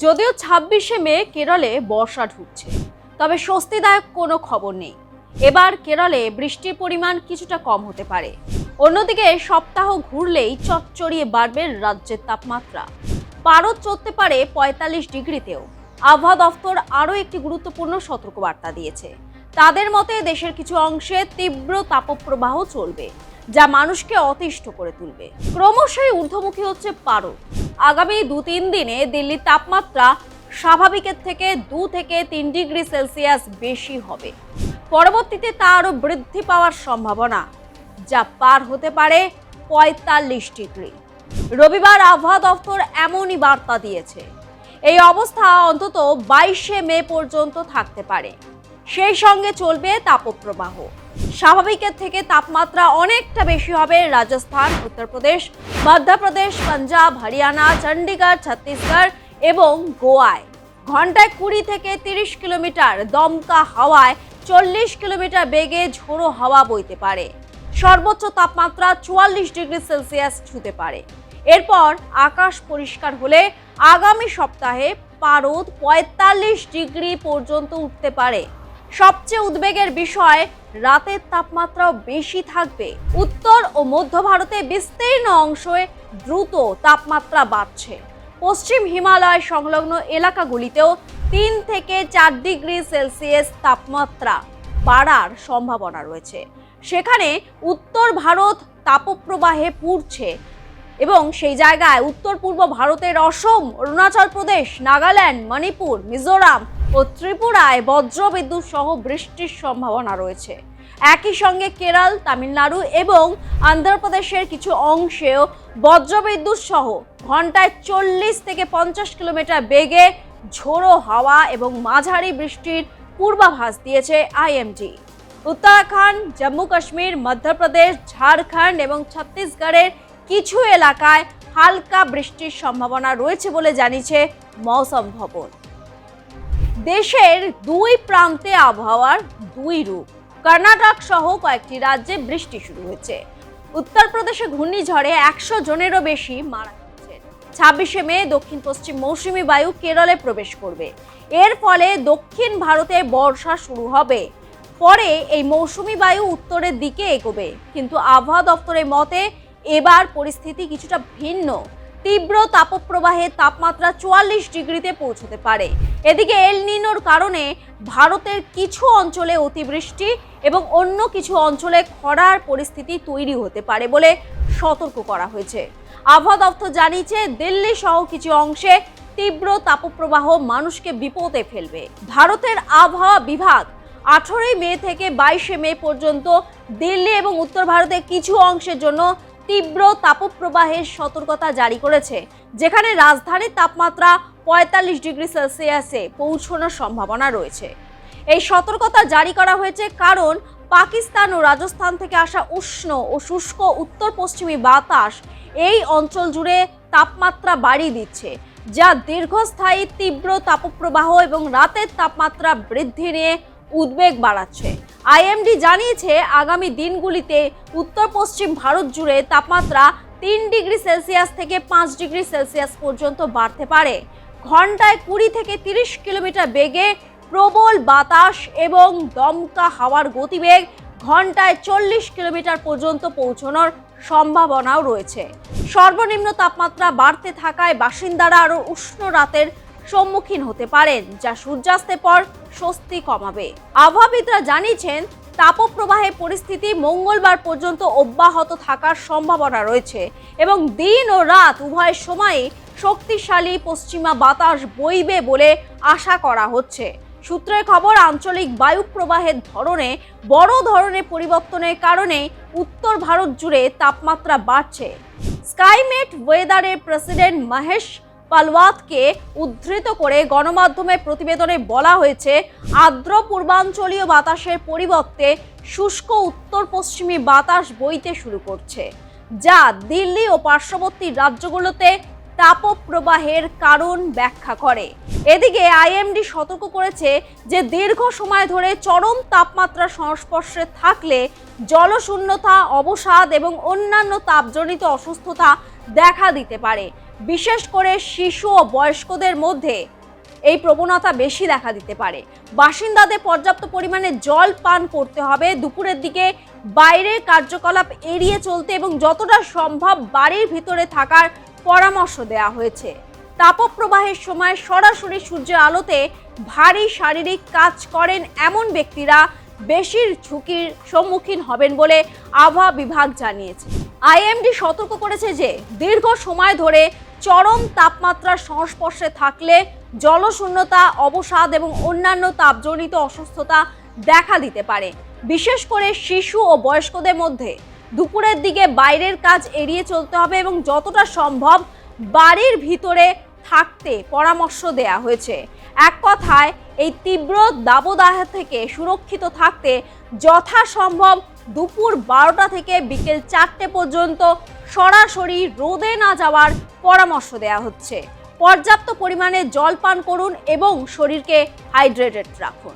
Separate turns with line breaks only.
যদিও ২৬শে মে কেরলে বর্ষা ঢুকছে, তবে স্বস্তিদায়ক কোনো খবর নেই। এবার কেরলে বৃষ্টির পরিমাণ কিছুটা কম হতে পারে। অন্যদিকে সপ্তাহ ঘুরলেই চটচড়িয়ে বাড়বে রাজ্যের তাপমাত্রা। পারদ চড়তে পারে ৪৫ ডিগ্রিতেও। আবহাওয়া দফতর আরও একটি গুরুত্বপূর্ণ সতর্কবার্তা দিয়েছে। তাদের মতে দেশের কিছু অংশে তীব্র তাপপ্রবাহ চলবে, যা মানুষকে অতিষ্ঠ করে তুলবে। ক্রমশই ঊর্ধ্বমুখী হচ্ছে পারদ। আগামী ২-৩ দিনে দিল্লির তাপমাত্রা স্বাভাবিকের থেকে ২ থেকে ৩ ডিগ্রি সেলসিয়াস বেশি হবে। পরবর্তীতে তা আরও বৃদ্ধি পাওয়ার সম্ভাবনা, যা পার হতে পারে ৪৫ ডিগ্রি। রবিবার আবহাওয়া দফতর এমনই বার্তা দিয়েছে। এই অবস্থা অন্তত ২২শে মে পর্যন্ত থাকতে পারে। সেই সঙ্গে চলবে তাপপ্রবাহ। স্বাভাবিকের থেকে তাপমাত্রা অনেকটা বেশি হবে রাজস্থান, উত্তরপ্রদেশ, মধ্যপ্রদেশ, পাঞ্জাব, হরিয়ানা, চণ্ডীগড়, ছত্তিশগড় এবং গোয়ায়। ঘন্টায় ২০ থেকে ৩০ কিলোমিটার দমকা হাওয়ায় ৪০ কিলোমিটার বেগে ঝোড়ো হাওয়া বইতে পারে। সর্বোচ্চ তাপমাত্রা ৪৪ ডিগ্রি সেলসিয়াস ছুঁতে পারে। এরপর আকাশ পরিষ্কার হলে আগামী সপ্তাহে পারদ ৪৫ ডিগ্রি পর্যন্ত উঠতে পারে। সবচেয়ে উদ্বেগের বিষয়, রাতের তাপমাত্রাও বেশি থাকবে। উত্তর ও মধ্য ভারতে বিস্তীর্ণ অংশে দ্রুত তাপমাত্রা বাড়ছে। পশ্চিম হিমালয় সংলগ্ন এলাকাগুলিতেও ৩ থেকে ৪ ডিগ্রি সেলসিয়াস তাপমাত্রা বাড়ার সম্ভাবনা রয়েছে। সেখানে উত্তর ভারত তাপপ্রবাহে পুড়ছে এবং সেই জায়গায় উত্তর পূর্ব ভারতের অসম, অরুণাচল প্রদেশ, নাগাল্যান্ড, মণিপুর, মিজোরাম ও ত্রিপুরায় বজ্রবিদ্যুৎ সহ বৃষ্টির সম্ভাবনা রয়েছে। একই সঙ্গে কেরল, তামিলনাড়ু এবং অন্ধ্রপ্রদেশের কিছু অংশেও বজ্রবিদ্যুৎ সহ ঘন্টায় ৪০ থেকে ৫০ কিলোমিটার বেগে ঝোড়ো হাওয়া এবং মাঝারি বৃষ্টির পূর্বাভাস দিয়েছে আইএমডি। উত্তরাখণ্ড, জম্মু কাশ্মীর, মধ্যপ্রদেশ, ঝাড়খণ্ড এবং ছত্তিশগড়ের কিছু এলাকায় হালকা বৃষ্টির সম্ভাবনা রয়েছে বলে জানিয়েছে মৌসম ভবন। দেশের দুই প্রান্তে আবহাওয়ার দুই রূপ। কর্ণাটক সহ কয়েকটি রাজ্যে বৃষ্টি শুরু হয়েছে। উত্তরপ্রদেশে ঘূর্ণিঝড়ে ১০০ জনেরও বেশি মারা গেছে। ২৬শে মে দক্ষিণ পশ্চিম মৌসুমী বায়ু কেরলে প্রবেশ করবে। এর ফলে দক্ষিণ ভারতে বর্ষা শুরু হবে। পরে এই মৌসুমী বায়ু উত্তরের দিকে এগোবে, কিন্তু আবহাওয়া দফতরের মতে এবার পরিস্থিতি কিছুটা ভিন্ন। তীব্র তাপপ্রবাহে তাপমাত্রা ৪৪ ডিগ্রিতে পৌঁছতে পারে। এদিকে এল নিনোর কারণে ভারতের কিছু অঞ্চলে অতিবৃষ্টি এবং অন্য কিছু অঞ্চলে খরার পরিস্থিতি তৈরি হতে পারে বলে সতর্ক করা হয়েছে। আবহাওয়া দপ্তর জানিয়েছে দিল্লি সহ কিছু অংশে তীব্র তাপপ্রবাহ মানুষকে বিপদে ফেলবে। ভারতের আবহাওয়া বিভাগ ১৮ মে থেকে ২২শে মে পর্যন্ত দিল্লি এবং উত্তর ভারতের কিছু অংশের জন্য তীব্র তাপপ্রবাহের সতর্কতা জারি করেছে, যেখানে রাজধানীর তাপমাত্রা ৪৫ ডিগ্রি সেলসিয়াসে পৌঁছানোর সম্ভাবনা রয়েছে। এই সতর্কতা জারি করা হয়েছে কারণ পাকিস্তান ও রাজস্থান থেকে আসা উষ্ণ ও শুষ্ক উত্তর পশ্চিমী বাতাস এই অঞ্চল জুড়ে তাপমাত্রা বাড়িয়ে দিচ্ছে, যা দীর্ঘস্থায়ী তীব্র তাপপ্রবাহ এবং রাতের তাপমাত্রা বৃদ্ধি নিয়ে উদ্বেগ বাড়াচ্ছে। আইএমডি জানিয়েছে আগামী দিনগুলিতে উত্তর পশ্চিম ভারত জুড়ে তাপমাত্রা ৩ ডিগ্রি সেলসিয়াস থেকে ৫ ডিগ্রি সেলসিয়াস পর্যন্ত বাড়তে পারে। ঘন্টায় ২০ থেকে ৩০ কিলোমিটার বেগে প্রবল বাতাস এবং দমকা হাওয়ার গতিবেগ ঘন্টায় ৪০ কিলোমিটার পর্যন্ত পৌঁছানোর সম্ভাবনাও রয়েছে। সর্বনিম্ন তাপমাত্রা বাড়তে থাকায় বাসিন্দারা আরও উষ্ণ রাতের সম্মুখীন হতে পারেন, যা সূর্যাস্তের পর স্বস্তি কমাবে। আবহাওয়াবিদরা জানিয়েছেন তাপপ্রবাহের পরিস্থিতি মঙ্গলবার পর্যন্ত অব্যাহত থাকার সম্ভাবনা রয়েছে এবং দিন ও রাত উভয় সময়ে শক্তিশালী পশ্চিমা বাতাস বইবে বলে আশা করা হচ্ছে। সূত্রের খবর, আঞ্চলিক বায়ু প্রবাহের ধরনে বড় ধরনের পরিবর্তনের কারণে উত্তর ভারত জুড়ে তাপমাত্রা বাড়ছে। স্কাইমেট ওয়েদারের প্রেসিডেন্ট মহেশ পালওয়াতকে উদ্ধৃত করে গণমাধ্যমের প্রতিবেদনে বলা হয়েছে, আর্দ্র পূর্বাঞ্চলীয় বাতাসের পরিবর্তে শুষ্ক উত্তর পশ্চিমী বাতাস বইতে শুরু করছে, যা দিল্লি ও পার্শ্ববর্তী রাজ্যগুলোতে তাপপ্রবাহের কারণ ব্যাখ্যা করে। এদিকে আইএমডি সতর্ক করেছে যে দীর্ঘ সময় ধরে চরম তাপমাত্রার সংস্পর্শে থাকলে জলশূন্যতা, অবসাদ এবং অন্যান্য তাপজনিত অসুস্থতা দেখা দিতে পারে। বিশেষ করে শিশু ও বয়স্কদের মধ্যে এই প্রবণতা বেশি দেখা দিতে পারে। বাসিন্দাদের পর্যাপ্ত পরিমাণে জল পান করতে হবে, দুপুরের দিকে বাইরের কার্যকলাপ এড়িয়ে চলতে এবং যতটা সম্ভব বাড়ির ভিতরে থাকার পরামর্শ দেওয়া হয়েছে। তাপপ্রবাহের সময় সরাসরি সূর্যের আলোতে ভারী শারীরিক কাজ করেন এমন ব্যক্তিরা বেশির ঝুঁকির সম্মুখীন হবেন বলে আবহাওয়া বিভাগ জানিয়েছে। আইএমডি সতর্ক করেছে যে দীর্ঘ সময় ধরে চরম তাপমাত্রার সংস্পর্শে থাকলে জলশূন্যতা, অবসাদ এবং অন্যান্য তাপজনিত অসুস্থতা দেখা দিতে পারে। বিশেষ করে শিশু ও বয়স্কদের মধ্যে দুপুরের দিকে বাইরের কাজ এড়িয়ে চলতে হবে এবং যতটা সম্ভব বাড়ির ভিতরে থাকতে পরামর্শ দেয়া হয়েছে। এক কথায় এই তীব্র দাবদাহ থেকে সুরক্ষিত থাকতে যথাসম্ভব দুপুর 12টা থেকে বিকেল 4টে পর্যন্ত সরাসরি রোদে না যাওয়ার পরামর্শ দেয়া হচ্ছে। পর্যাপ্ত পরিমাণে জল পান করুন এবং শরীরকে হাইড্রেটেড রাখুন।